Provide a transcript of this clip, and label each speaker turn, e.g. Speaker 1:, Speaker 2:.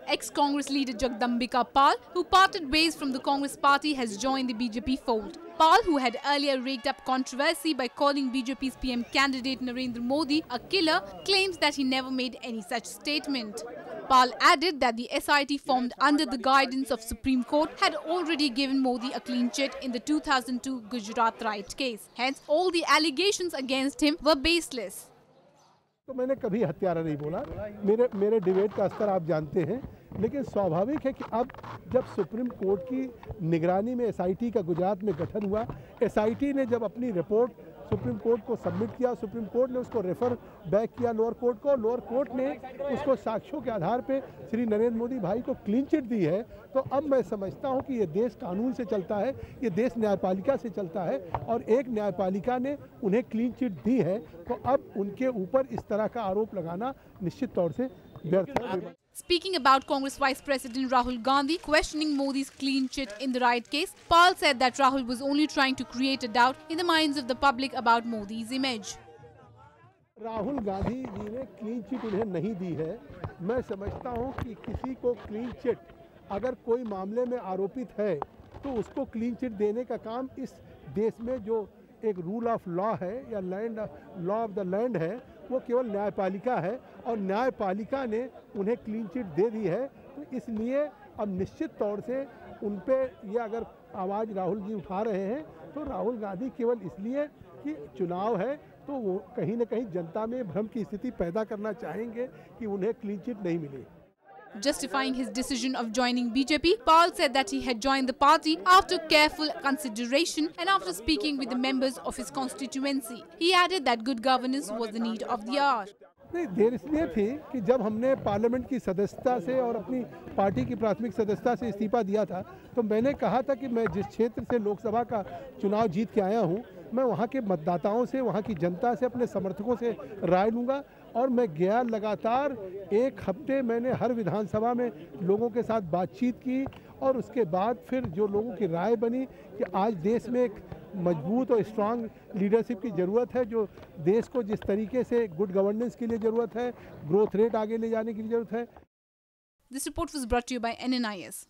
Speaker 1: ex-Congress leader Jagdambika Pal, who parted ways from the Congress party, has joined the BJP fold. Pal, who had earlier raked up controversy by calling BJP's PM candidate Narendra Modi a killer, claims that he never made any such statement. Pal added that the SIT formed under the guidance of Supreme Court had already given Modi a clean chit in the 2002 Gujarat riot case. Hence, all the allegations against him were baseless.
Speaker 2: तो मैंने कभी हत्यारा नहीं बोला। मेरे debate का स्तर आप जानते हैं, लेकिन स्वाभाविक है कि अब जब सुप्रीम कोर्ट की निगरानी में एसआईटी का गुजरात में गठन हुआ, एसआईटी ने जब अपनी रिपोर्ट सुप्रीम कोर्ट को सबमिट किया, सुप्रीम कोर्ट ने उसको रेफर बैक किया लोअर कोर्ट को, लोअर कोर्ट ने उसको साक्ष्यों के आधार पे श्री नरेंद्र मोदी भाई को क्लीन चिट दी है। तो अब मैं समझता हूं कि ये देश कानून से चलता है, ये देश न्यायपालिका से चलता है और एक न्यायपालिका ने उन्हें क्लीन चिट दी है, तो अब उनके ऊपर इस तरह का आरोप लगाना निश्चित तौर से व्यर्थ है।
Speaker 1: Speaking about Congress Vice President Rahul Gandhi questioning Modi's clean chit in the riot case, Pal said that Rahul was only trying to create a doubt in the minds of the public about Modi's image.
Speaker 2: Rahul Gandhi ji ने clean chit उन्हें नहीं दी है। मैं समझता हूं कि किसी को क्लीन चिट, अगर कोई मामले में आरोपित है तो उसको क्लीन चिट देने का काम इस देश में जो एक रूल ऑफ लॉ है या लॉ ऑफ द लैंड है, वो केवल न्यायपालिका है और न्यायपालिका ने उन्हें क्लीन चिट दे दी है। तो इसलिए अब निश्चित तौर से उन पे ये अगर आवाज़ राहुल जी उठा रहे हैं तो राहुल गांधी केवल इसलिए कि चुनाव है तो वो कहीं ना कहीं जनता में भ्रम की स्थिति पैदा करना चाहेंगे कि उन्हें क्लीन चिट नहीं मिली।
Speaker 1: Justifying his decision of joining BJP, Pal said that he had joined the party after careful consideration and after speaking with the members of his constituency. He added that good governance was the need of the hour.
Speaker 2: नहीं, देर इसलिए थी कि जब हमने parliament की सदस्यता से और अपनी पार्टी की प्राथमिक सदस्यता से इस्तीफा दिया था, तो मैंने कहा था कि मैं जिस क्षेत्र से लोकसभा का चुनाव जीत के आया हूं, मैं वहां के मतदाताओं से, वहां की जनता से, अपने समर्थकों से राय लूँगा और मैं गया लगातार 1 हफ्ते मैंने हर विधानसभा में लोगों के साथ बातचीत की और उसके बाद फिर जो लोगों की राय बनी कि आज देश में एक मजबूत और स्ट्रांग लीडरशिप की ज़रूरत है, जो देश को जिस तरीके से गुड गवर्नेंस के लिए ज़रूरत है, ग्रोथ रेट आगे ले जाने की ज़रूरत है।
Speaker 1: This report was brought to you by NNIS.